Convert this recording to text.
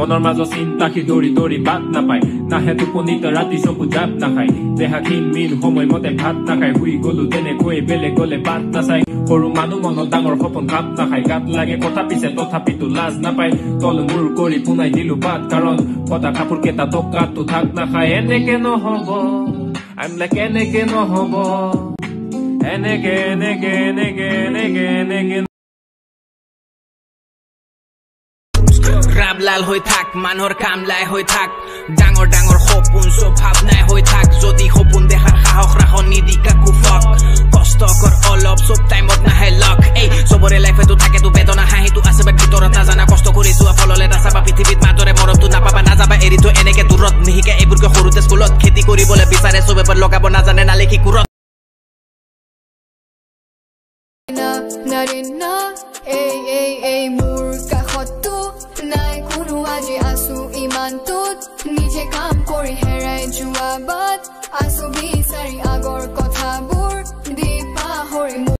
মনৰ মাজত চিন্তা সি দৌৰি দৌৰি বাট নাপায় নাহে টোপনিত ৰাতি চকু জাপ নাখায় দেহা ক্ষীণ সময়মতে ভাত নাখায় শুই গলো তেনেকৈ বেলেগ গলে বাট নাচায় সৰু মানুহ মনত ডাঙৰ সপোন ভাত নাখায় গাত লাগে কথা পিছে তথাপিতো লাজ নাপায় তল মূৰ কৰি পুনাই দিলো বাট কাৰণ কটা কাপোৰ কেইটা টকাটো থাক নাখায় এনেকে নহব I'm like এনেকে নহব এনেকে এনেকে এনেকে এনেকে এনেকে ৰাবলাল হৈ থাক মানুহৰ কামলাই হৈ থাক ডাঙৰ ডাঙৰ সপোন সব ভাবনাই হৈ থাক যদি সপোন দেখাৰ সাহস ৰাখ নিদি কাকো ফক কষ্ট কৰ অলপ সব টাইমত নাহে লক এই সবৰে লাইফেতো থাকেতো বেদনা হাঁহিটো আছে বাট ভিতৰত নাজানা কষ্ট কৰি যোৱা ফললে নাচাবা পৃথিৱীত মাজৰে মৰমটো নাপাবা নাযাবা এৰি থৈ এনেকে দূৰত নিশিকা এইবোৰকে সৰুতে স্কুলত খেতি কৰিবলৈ বিচাৰে চবে পৰ লগাব নাজানে নালিখি কুৰত এই মোৰ কাষতো নাই কোনো আজি আছো ইমানটোত নিজে কাম কৰি হেৰাই যোৱা বাট আছো বিচাৰি আগৰ